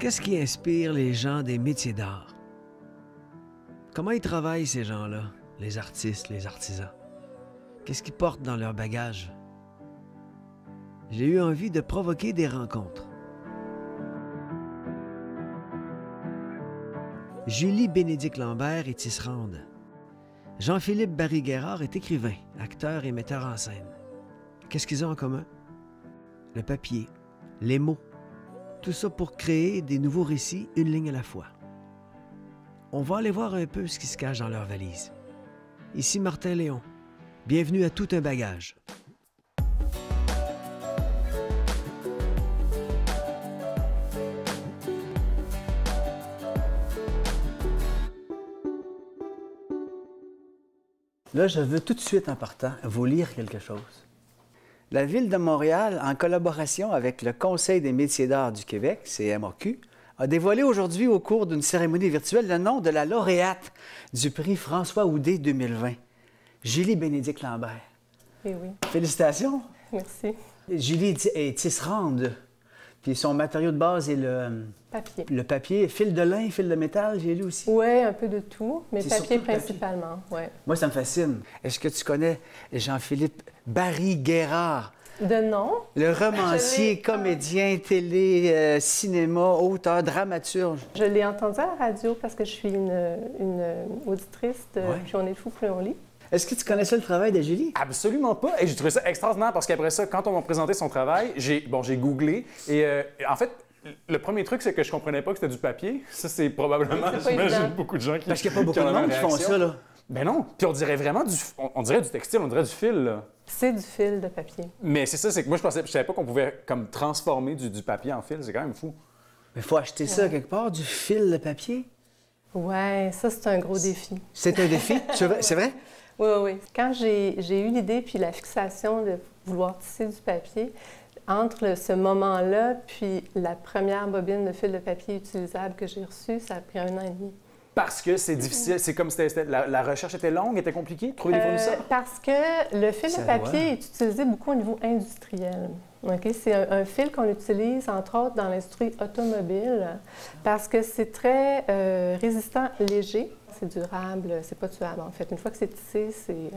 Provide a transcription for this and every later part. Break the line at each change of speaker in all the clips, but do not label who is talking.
Qu'est-ce qui inspire les gens des métiers d'art? Comment ils travaillent, ces gens-là, les artistes, les artisans? Qu'est-ce qu'ils portent dans leur bagage? J'ai eu envie de provoquer des rencontres. Julie Bénédicte Lambert est tisserande. Jean-Philippe Barry-Guerrard est écrivain, acteur et metteur en scène. Qu'est-ce qu'ils ont en commun? Le papier, les mots. Tout ça pour créer des nouveaux récits, une ligne à la fois. On va aller voir un peu ce qui se cache dans leur valise. Ici Martin Léon. Bienvenue à Tout un bagage. Là, je veux tout de suite, en partant, vous lire quelque chose. La Ville de Montréal, en collaboration avec le Conseil des métiers d'art du Québec, CMAQ, a dévoilé aujourd'hui, au cours d'une cérémonie virtuelle, le nom de la lauréate du prix François Houdet 2020, Julie Bénédicte Lambert.
Eh oui.
Félicitations!
Merci.
Julie est tisserande, puis son matériau de base est
Papier.
le papier. Fil de lin, fil de métal, j'ai lu aussi.
Oui, un peu de tout, mais
C'est
papier
surtout le
principalement. Ouais.
Moi, ça me fascine. Est-ce que tu connais Jean-Philippe Barry-Guerrard?
De nom?
Le romancier, comédien, télé, cinéma, auteur, dramaturge.
Je l'ai entendu à la radio parce que je suis une auditrice de
Ouais.
Plus on est fou, plus on lit.
Est-ce que tu connaissais le travail de Julie?
Absolument pas. Et j'ai trouvé ça extraordinaire parce qu'après ça, quand on m'a présenté son travail, j'ai googlé. Et en fait, le premier truc, c'est que je comprenais pas que c'était du papier. Ça, c'est probablement,
C'est pas
j'imagine,
évident.
beaucoup de gens qui
Parce qu'il n'y a pas beaucoup
ont
de
la même
monde qui font
réaction.
ça, là.
Ben non. Puis on dirait vraiment on dirait du textile, on dirait du fil, là.
C'est du fil de papier.
Mais c'est ça, c'est que moi, je savais pas qu'on pouvait comme transformer du papier en fil. C'est quand même fou.
Mais il faut acheter ça quelque part, du fil de papier.
Ouais, ça, c'est un gros défi.
C'est un défi, c'est vrai?
Oui, oui, oui. Quand j'ai eu l'idée puis la fixation de vouloir tisser du papier, entre ce moment-là puis la première bobine de fil de papier utilisable que j'ai reçue, ça a pris 1 an et demi.
Parce que c'est difficile. C'est comme la recherche était longue, était compliquée, trouver des fournisseurs.
Parce que le fil
Ça
de papier
doit.
est utilisé beaucoup au niveau industriel. Okay? C'est un fil qu'on utilise, entre autres, dans l'industrie automobile parce que c'est très résistant, léger. C'est durable, c'est pas tuable en fait. Une fois que c'est tissé, c'est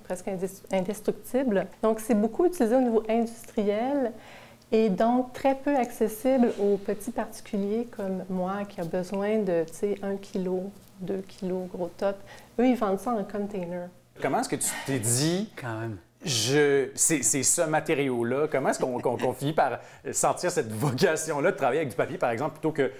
presque indestructible. Donc, c'est beaucoup utilisé au niveau industriel et donc très peu accessible aux petits particuliers comme moi qui a besoin de, tu sais, 1 kg, 2 kg, gros top. Eux, ils vendent ça en container.
Comment est-ce que tu t'es dit,
Quand même.
c'est ce matériau-là, comment est-ce qu'on finit par sentir cette vocation-là de travailler avec du papier, par exemple, plutôt que,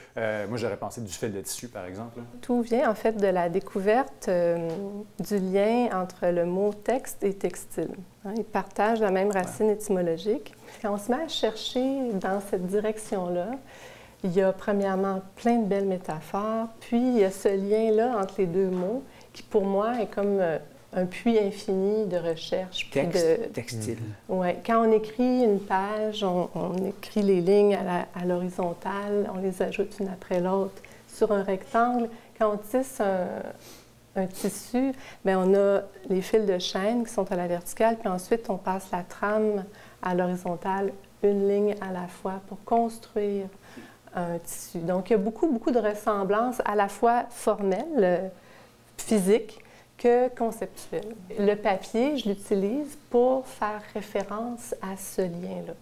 moi, j'aurais pensé du fil de tissu, par exemple, là.
Tout vient en fait de la découverte du lien entre le mot texte et textile. Hein, ils partagent la même racine étymologique. Quand on se met à chercher dans cette direction-là, il y a premièrement plein de belles métaphores, puis il y a ce lien-là entre les deux mots qui, pour moi, est comme un puits infini de recherche. puis
Texte, textile.
Ouais. Quand on écrit une page, on écrit les lignes à l'horizontale, on les ajoute une après l'autre sur un rectangle. Quand on tisse un tissu, bien, on a les fils de chaîne qui sont à la verticale, puis ensuite on passe la trame à l'horizontale, une ligne à la fois pour construire un tissu. Donc, il y a beaucoup, beaucoup de ressemblances à la fois formelles, physiques, que conceptuelles. Le papier, je l'utilise pour faire référence à ce lien-là.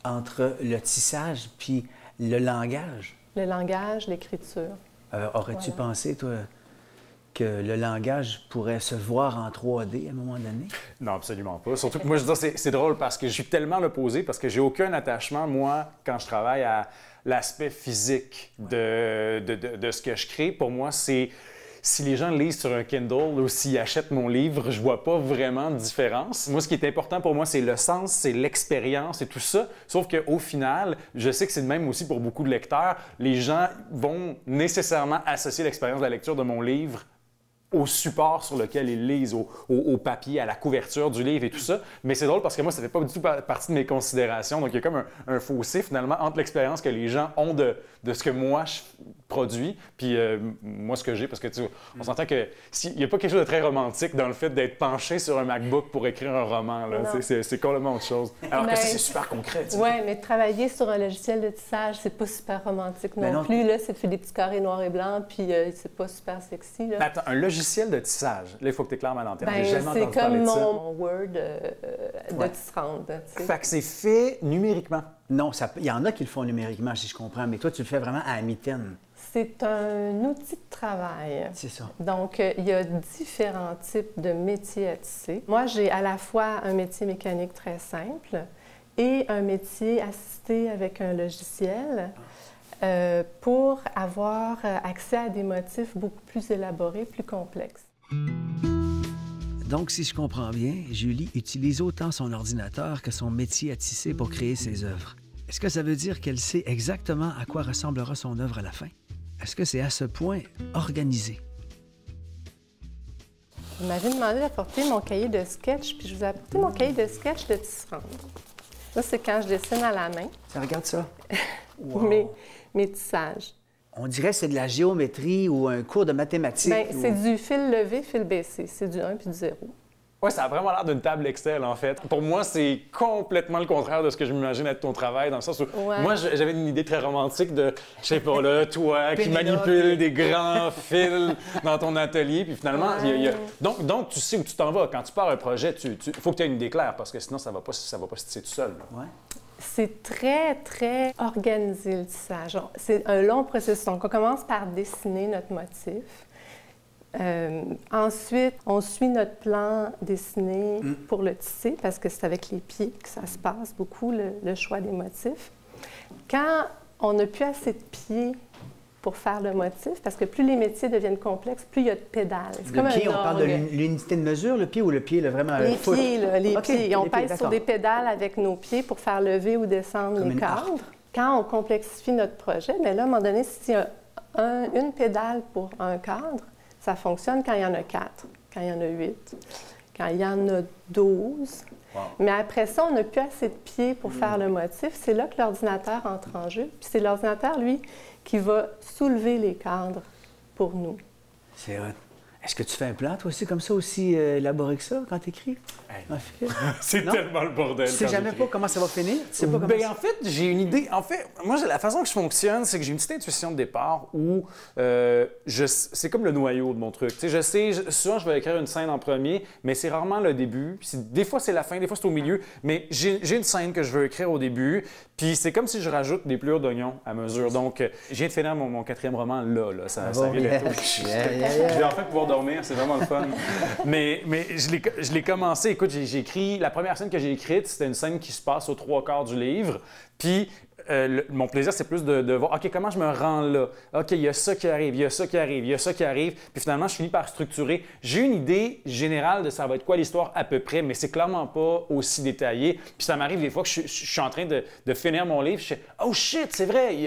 Entre le tissage puis le langage.
Le langage, l'écriture.
Aurais-tu
Voilà.
pensé, toi, que le langage pourrait se voir en 3D à un moment donné?
Non, absolument pas. Surtout que moi, je veux dire, c'est drôle parce que je suis tellement l'opposé, parce que j'ai aucun attachement, moi, quand je travaille à l'aspect physique de ce que je crée. Pour moi, c'est... Si les gens lisent sur un Kindle ou s'ils achètent mon livre, je vois pas vraiment de différence. Moi, ce qui est important pour moi, c'est le sens, c'est l'expérience et tout ça. Sauf qu'au final, je sais que c'est le même aussi pour beaucoup de lecteurs. Les gens vont nécessairement associer l'expérience de la lecture de mon livre au support sur lequel ils lisent, au papier, à la couverture du livre et tout ça. Mais c'est drôle parce que moi, ça ne fait pas du tout partie de mes considérations. Donc, il y a comme un fossé, finalement, entre l'expérience que les gens ont de ce que moi, produit. Puis moi, ce que j'ai, parce que tu sais, on s'entend que il n'y a pas quelque chose de très romantique dans le fait d'être penché sur un MacBook pour écrire un roman. C'est complètement autre chose. Alors que c'est super concret.
Oui, mais travailler sur un logiciel de tissage, c'est pas super romantique non plus. Là, c'est de faire des petits carrés noirs et blancs, puis c'est pas super sexy. Là.
Mais attends, un logiciel de tissage, là, il faut que tu éclaires ma lanterne.
C'est comme mon Word de tisserande.
Fait que c'est fait numériquement.
Non, il y en a qui le font numériquement, si je comprends, mais toi, tu le fais vraiment à la mitaine.
C'est un outil de travail.
C'est ça.
Donc, il y a différents types de métiers à tisser. Moi, j'ai à la fois un métier mécanique très simple et un métier assisté avec un logiciel pour avoir accès à des motifs beaucoup plus élaborés, plus complexes.
Donc, si je comprends bien, Julie utilise autant son ordinateur que son métier à tisser pour créer ses œuvres. Est-ce que ça veut dire qu'elle sait exactement à quoi ressemblera son œuvre à la fin? Est-ce que c'est à ce point organisé?
Vous m'avez demandé d'apporter mon cahier de sketch, puis je vous ai apporté mon cahier de sketch de tisserande. Ça, c'est quand je dessine à la main.
Regarde ça.
Wow. Mes tissages.
On dirait que c'est de la géométrie ou un cours de mathématiques.
Bien, c'est du fil levé, fil baissé. C'est du 1 puis du 0.
Oui, ça a vraiment l'air d'une table Excel, en fait. Pour moi, c'est complètement le contraire de ce que je m'imagine être ton travail, dans le sens où moi, j'avais une idée très romantique de, je sais pas, là, toi qui manipule des grands fils dans ton atelier, puis finalement, Donc, tu sais où tu t'en vas. Quand tu pars un projet, il faut que tu aies une idée claire, parce que sinon, ça va pas se tisser tout seul.
Ouais.
C'est très, très organisé, le tissage. C'est un long processus. Donc, on commence par dessiner notre motif. Ensuite, on suit notre plan dessiné pour le tisser, parce que c'est avec les pieds que ça se passe beaucoup, le choix des motifs. Quand on n'a plus assez de pieds pour faire le motif, parce que plus les métiers deviennent complexes, plus il y a de pédales. C'est comme
pied,
un
on parle de l'unité de mesure, le pied ou le pied, vraiment
les
foot?
Pieds, là, les pieds. On pèse sur
d'accord.
des pédales avec nos pieds pour faire lever ou descendre
Comme
les
une
cadres.
harpe.
Quand on complexifie notre projet, bien là, à un moment donné, s'il y a une pédale pour un cadre, ça fonctionne quand il y en a 4, quand il y en a 8, quand il y en a 12. Wow. Mais après ça, on n'a plus assez de pieds pour faire le motif. C'est là que l'ordinateur entre en jeu. Puis c'est l'ordinateur, lui, qui va soulever les cadres pour nous.
C'est hot. Est-ce que tu fais un plan, toi aussi, comme ça, aussi élaboré que ça, quand tu écris?
Hey. C'est tellement le bordel.
Tu sais jamais pas comment ça va finir? Tu sais pas comment
en fait, j'ai une idée. En fait, moi, la façon que je fonctionne, c'est que j'ai une petite intuition de départ où c'est comme le noyau de mon truc. Tu sais, je sais, souvent, je vais écrire une scène en premier, mais c'est rarement le début. Des fois, c'est la fin, des fois, c'est au milieu. Mais j'ai une scène que je veux écrire au début, puis c'est comme si je rajoute des plures d'oignons à mesure. Donc, je viens de finir mon 4e roman là. Ça vient bientôt. Je vais enfin pouvoir dormir, c'est vraiment le fun. mais je l'ai commencé. Écoute, j'ai écrit... La première scène que j'ai écrite, c'était une scène qui se passe aux 3/4 du livre. Puis mon plaisir, c'est plus de voir, OK, comment je me rends là? OK, il y a ça qui arrive, il y a ça qui arrive, il y a ça qui arrive. Puis finalement, je finis par structurer. J'ai une idée générale de ça va être quoi l'histoire à peu près, mais c'est clairement pas aussi détaillé. Puis ça m'arrive des fois que je suis en train de finir mon livre, je fais « Oh shit, c'est vrai,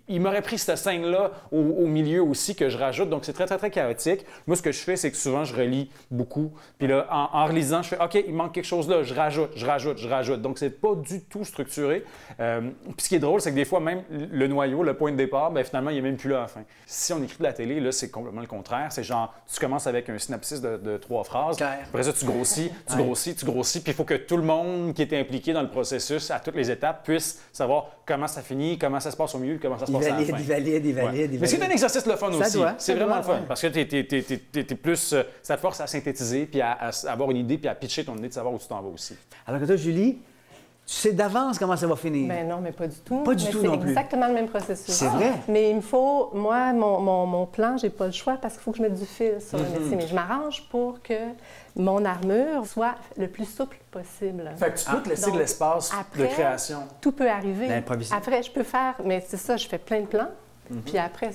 il m'aurait pris cette scène-là au milieu aussi que je rajoute. » Donc c'est très, très, très chaotique. Moi, ce que je fais, c'est que souvent, je relis beaucoup. Puis là, en relisant, je fais « OK, il manque quelque chose là, je rajoute. » Donc c'est pas du tout structuré. Puis ce qui est drôle, c'est que des fois, même le noyau, le point de départ, bien, finalement, il n'est même plus là à la fin. Si on écrit de la télé, là, c'est complètement le contraire. C'est genre, tu commences avec un synopsis de 3 phrases. Après ça, tu grossis, puis il faut que tout le monde qui est impliqué dans le processus, à toutes les étapes, puisse savoir comment ça finit, comment ça se passe au milieu, comment ça se passe à la fin.
Il valide.
Mais c'est un exercice le fun aussi. C'est vraiment le fun,
ouais.
parce que t'es plus... ça te force à synthétiser, puis à avoir une idée, puis à pitcher ton idée, de savoir où tu t'en vas aussi.
Alors que toi, Julie, tu sais d'avance comment ça va finir.
Bien non, mais pas du tout.
Pas du tout non plus.
C'est exactement le même processus.
C'est vrai?
Mais il me faut, moi, mon plan, j'ai pas le choix parce qu'il faut que je mette du fil sur le métier. Mais je m'arrange pour que mon armure soit le plus souple possible.
Fait que tu peux te laisser de l'espace de création.
Tout peut arriver.
L'improvisation.
Après, je peux faire, mais c'est ça, je fais plein de plans. Puis après,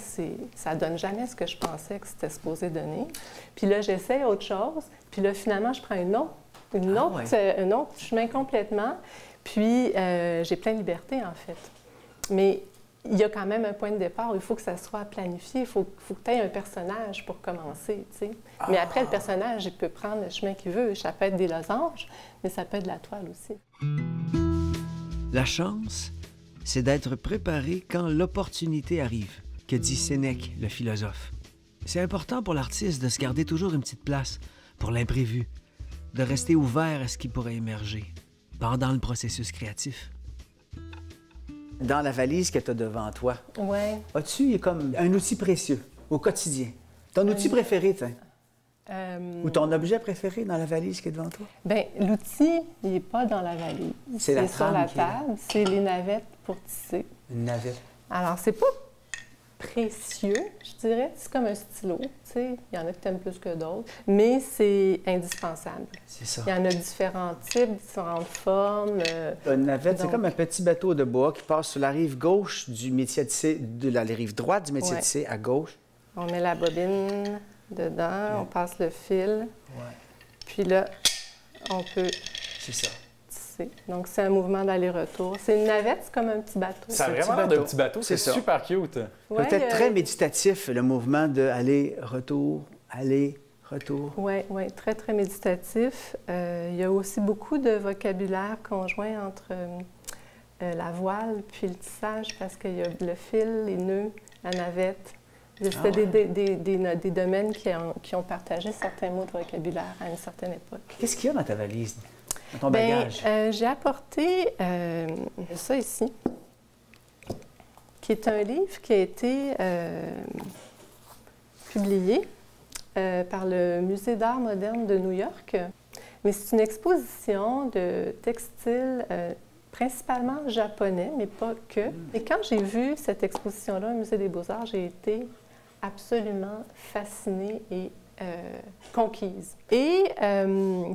ça donne jamais ce que je pensais que c'était supposé donner. Puis là, j'essaie autre chose. Puis là, finalement, je prends un autre chemin complètement. Puis, j'ai plein de liberté, en fait. Mais il y a quand même un point de départ où il faut que ça soit planifié. Il faut que tu aies un personnage pour commencer, tu sais. Mais après, le personnage, il peut prendre le chemin qu'il veut. Ça peut être des losanges, mais ça peut être de la toile aussi.
La chance, c'est d'être préparé quand l'opportunité arrive. que dit Sénèque, le philosophe. C'est important pour l'artiste de se garder toujours une petite place pour l'imprévu, de rester ouvert à ce qui pourrait émerger pendant le processus créatif.
Dans la valise que tu as devant toi,
Ouais.
as-tu comme un outil précieux au quotidien? Ton outil préféré, tiens? Ou ton objet préféré dans la valise qui est devant toi?
Bien, l'outil, il n'est pas dans la valise.
C'est la
sur
trame
la
qui est là.
table. C'est les navettes pour tisser.
Une navette.
Alors, c'est pas précieux, je dirais. C'est comme un stylo, tu sais. Il y en a qui t'aiment plus que d'autres. Mais c'est indispensable.
C'est ça.
Il y en a différents types, différentes formes.
Une navette, c'est
Donc-
comme un petit bateau de bois qui passe sur la rive gauche du métier à tisser, de la rive droite du métier à
Ouais.
tisser à gauche.
On met la bobine dedans, on passe le fil. Puis là, on peut
C'est ça.
tisser. Donc, c'est un mouvement d'aller-retour. C'est une navette, c'est comme un petit bateau.
Ça a
un
vraiment
petit
l'air d'un
bateau.
petit bateau. C'est
C'est ça.
super cute.
Ouais,
Peut-être très méditatif, le mouvement de aller-retour, aller-retour.
Oui, ouais, très, très méditatif. Il y a aussi beaucoup de vocabulaire conjoint entre la voile puis le tissage parce qu'il y a le fil, les nœuds, la navette. C'était des domaines qui ont partagé certains mots de vocabulaire à une certaine époque.
Qu'est-ce qu'il y a dans ta valise, dans ton
Bien,
bagage?
j'ai apporté ça ici, qui est un livre qui a été publié par le Musée d'art moderne de New York. Mais c'est une exposition de textiles principalement japonais, mais pas que. Et quand j'ai vu cette exposition-là au Musée des Beaux-Arts, j'ai été absolument fascinée et conquise. Et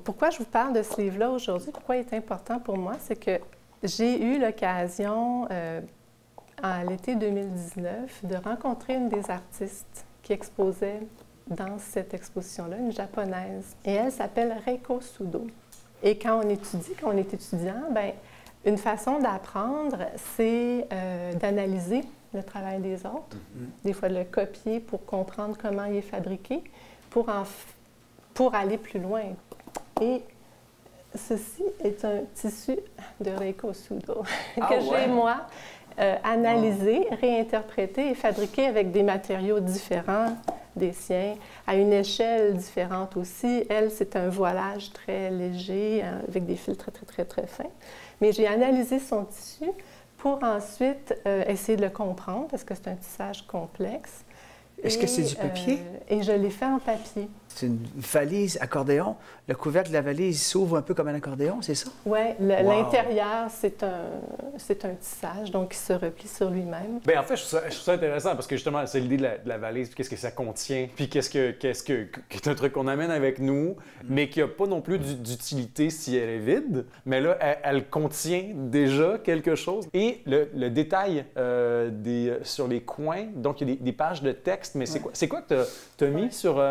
pourquoi je vous parle de ce livre-là aujourd'hui, pourquoi il est important pour moi, c'est que j'ai eu l'occasion, à l'été 2019, de rencontrer une des artistes qui exposait dans cette exposition-là, une japonaise. Et elle s'appelle Reiko Sudo. Et quand on est étudiant, bien, une façon d'apprendre, c'est d'analyser le travail des autres, des fois de le copier pour comprendre comment il est fabriqué, pour aller plus loin. Et ceci est un tissu de Reiko Sudo que j'ai, moi, analysé, réinterprété et fabriqué avec des matériaux différents des siens, à une échelle différente aussi. Elle, c'est un voilage très léger, avec des fils très, très, très, très fins. Mais j'ai analysé son tissu pour ensuite essayer de le comprendre, parce que c'est un tissage complexe.
Est-ce que c'est du papier?
Et je l'ai fait en papier.
C'est une valise accordéon. Le couvercle de la valise s'ouvre un peu comme un accordéon, c'est ça?
Oui, l'intérieur, c'est un tissage, donc il se replie sur lui-même.
Bien, en fait, je trouve ça intéressant parce que justement, c'est l'idée de la valise, puis qu'est-ce que ça contient, puis qu'est-ce que c'est un truc qu'on amène avec nous, mais qui n'a pas non plus d'utilité si elle est vide. Mais là, elle contient déjà quelque chose. Et le détail sur les coins, donc il y a des pages de texte, mais c'est quoi que tu as mis sur...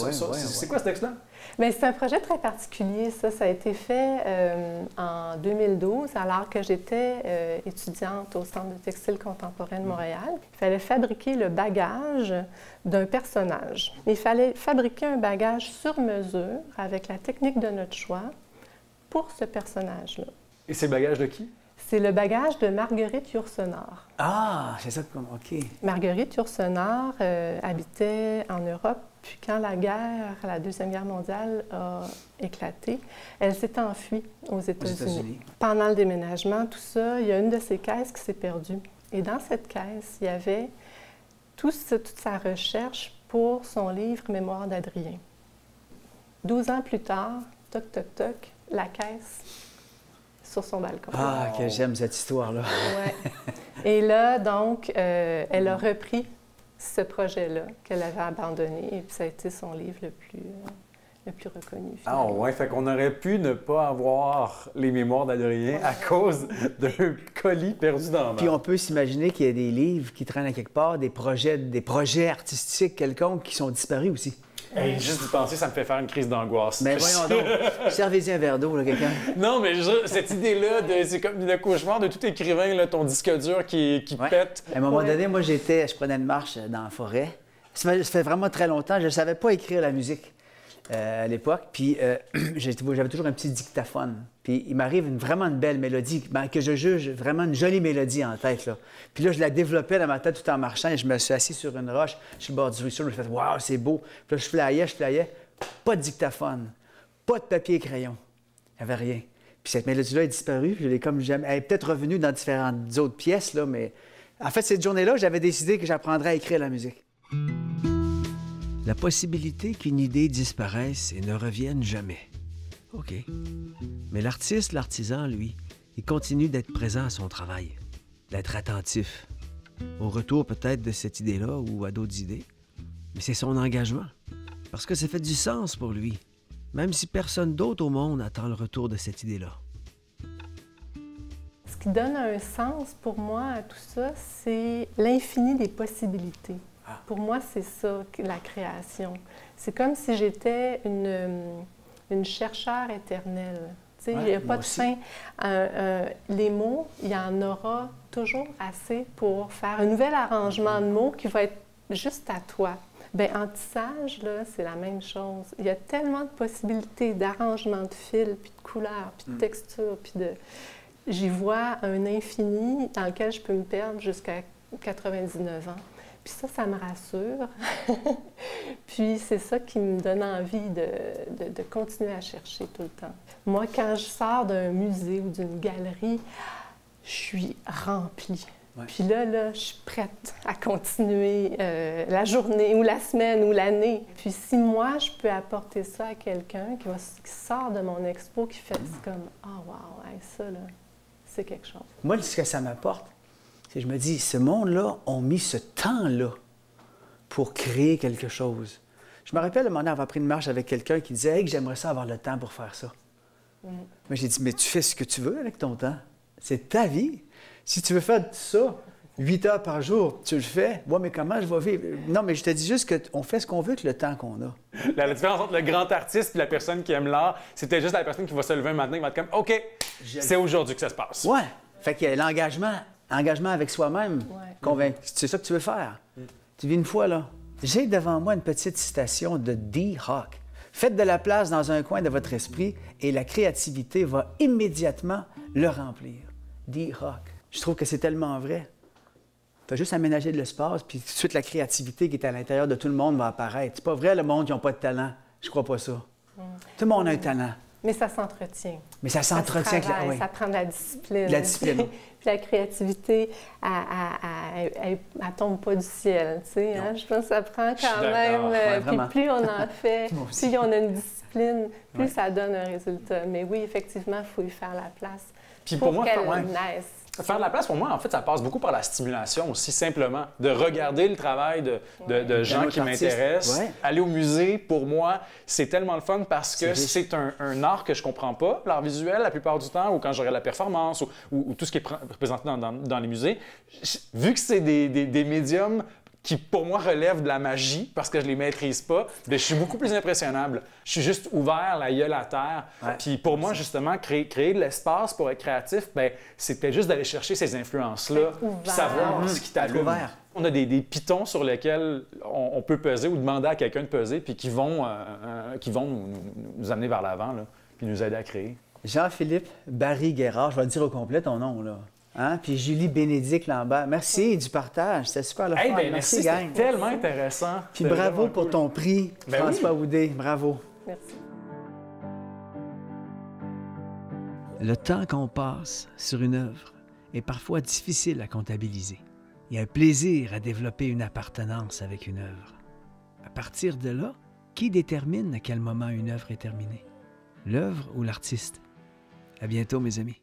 C'est quoi ce texte-là?
Bien, c'est un projet très particulier, ça. Ça a été fait en 2012, alors que j'étais étudiante au Centre de textile contemporain de Montréal. Il fallait fabriquer le bagage d'un personnage. Il fallait fabriquer un bagage sur mesure avec la technique de notre choix pour ce personnage-là.
Et c'est le bagage de qui?
C'est le bagage de Marguerite Yourcenar.
Ah, c'est ça, OK.
Marguerite Yourcenar habitait en Europe, puis quand la Deuxième Guerre mondiale a éclaté, elle s'est enfuie aux États-Unis. Pendant le déménagement, tout ça, il y a une de ses caisses qui s'est perdue. Et dans cette caisse, il y avait toute sa recherche pour son livre « Mémoire d'Adrien ». 12 ans plus tard, toc, toc, toc, la caisse sur son balcon.
Ah, que j'aime cette histoire-là.
Ouais. Et là, donc, elle a repris ce projet-là qu'elle avait abandonné et puis ça a été son livre le plus reconnu.
Ah ouais, fait qu'on aurait pu ne pas avoir les mémoires d'Adrien à cause d'un colis perdu dans la main.
Puis on peut s'imaginer qu'il y a des livres qui traînent à quelque part, des projets artistiques quelconques qui sont disparus aussi.
Hey, juste d'y penser, ça me fait faire une crise d'angoisse.
Mais voyons donc, servez-y un verre d'eau, là, quelqu'un.
Non, mais cette idée-là, c'est comme le cauchemar de tout écrivain, là, ton disque dur qui pète.
À un moment donné, moi, je prenais une marche dans la forêt. Ça fait vraiment très longtemps, je ne savais pas écrire la musique. à l'époque. Puis j'avais toujours un petit dictaphone. Puis il m'arrive vraiment une belle mélodie, que je juge vraiment une jolie mélodie en tête, là. Puis là, je la développais dans ma tête tout en marchant et je me suis assis sur une roche, sur le bord du ruisseau. Je me suis fait « Waouh, c'est beau! » Puis là, je flyais. Pas de dictaphone, pas de papier et crayon. Il n'y avait rien. Puis cette mélodie-là est disparue. Je l'ai comme jamais... Elle est peut-être revenue dans différentes autres pièces, là, mais en fait, cette journée-là, j'avais décidé que j'apprendrais à écrire la musique.
La possibilité qu'une idée disparaisse et ne revienne jamais. OK. Mais l'artiste, l'artisan, lui, il continue d'être présent à son travail, d'être attentif. Au retour peut-être de cette idée-là ou à d'autres idées. Mais c'est son engagement. Parce que ça fait du sens pour lui, même si personne d'autre au monde attend le retour de cette idée-là.
Ce qui donne un sens pour moi à tout ça, c'est l'infini des possibilités. Pour moi, c'est ça, la création. C'est comme si j'étais une chercheure éternelle. Tu sais, il n'y a pas de fin. Les mots, il y en aura toujours assez pour faire un nouvel arrangement de mots qui va être juste à toi. Bien, en tissage, là, c'est la même chose. Il y a tellement de possibilités d'arrangement de fils, puis de couleurs, puis de textures, puis de... J'y vois un infini dans lequel je peux me perdre jusqu'à 99 ans. Puis ça me rassure. Puis c'est ça qui me donne envie de continuer à chercher tout le temps. Moi, quand je sors d'un musée ou d'une galerie, je suis remplie. Ouais. Puis là, je suis prête à continuer la journée ou la semaine ou l'année. Puis si moi, je peux apporter ça à quelqu'un qui sort de mon expo, qui fait comme « Ah, wow, hey, ça, là, c'est quelque chose. »
Moi, ce que ça m'apporte, c'est que je me dis, ce monde-là ont mis ce temps-là pour créer quelque chose. Je me rappelle, un moment donné, avoir pris une marche avec quelqu'un qui disait « Hey, que j'aimerais ça avoir le temps pour faire ça. » Moi, j'ai dit « Mais tu fais ce que tu veux avec ton temps. C'est ta vie. Si tu veux faire ça 8 heures par jour, tu le fais. Ouais, mais comment je vais vivre? » Non, mais je te dis juste qu'on fait ce qu'on veut avec le temps qu'on a.
La différence entre le grand artiste et la personne qui aime l'art, c'était juste la personne qui va se lever un matin et va être comme « OK, c'est aujourd'hui que ça se passe. »
Ouais. Fait qu'il y a l'engagement avec soi-même. Ouais. Convaincu. C'est ça que tu veux faire. Tu vis une fois, là. J'ai devant moi une petite citation de Dee Hock. Faites de la place dans un coin de votre esprit et la créativité va immédiatement le remplir. Dee Hock. Je trouve que c'est tellement vrai. Tu as juste aménagé de l'espace, puis tout de suite, la créativité qui est à l'intérieur de tout le monde va apparaître. C'est pas vrai, le monde qui n'a pas de talent. Je crois pas ça. Tout le monde a un talent.
Mais ça s'entretient.
Mais ça s'entretient.
Ça prend de la discipline.
De la discipline.
Puis la créativité, elle tombe pas du ciel, tu sais. Hein? Je pense que ça prend quand même... puis plus on en fait, plus on a une discipline, plus ça donne un résultat. Mais oui, effectivement, il faut y faire la place pour qu'elle naisse.
Faire de la place, pour moi, en fait, ça passe beaucoup par la stimulation aussi, simplement. De regarder le travail de gens qui m'intéressent. Ouais. Aller au musée, pour moi, c'est tellement le fun parce que c'est un art que je comprends pas, l'art visuel, la plupart du temps, ou quand j'aurai la performance, ou tout ce qui est présenté dans les musées. Vu que c'est des médiums qui, pour moi, relèvent de la magie parce que je les maîtrise pas, bien, je suis beaucoup plus impressionnable. Je suis juste ouvert, la gueule à terre. Ouais. Puis pour moi, justement, créer de l'espace pour être créatif, bien, c'était juste d'aller chercher ces influences-là, puis savoir ce qui t'allume. On a des pitons sur lesquels on peut peser ou demander à quelqu'un de peser, puis qui vont nous amener vers l'avant, là, puis nous aider à créer.
Jean-Philippe Barry-Guerrard, je vais le dire au complet ton nom, là. Hein? Puis Julie Bénédicte Lambert. Merci du partage. C'était super le fun.
Merci, gang. C'était tellement intéressant.
Puis bravo pour ton prix, François Houdet. Bravo.
Merci.
Le temps qu'on passe sur une œuvre est parfois difficile à comptabiliser. Il y a un plaisir à développer une appartenance avec une œuvre. À partir de là, qui détermine à quel moment une œuvre est terminée? L'œuvre ou l'artiste? À bientôt, mes amis.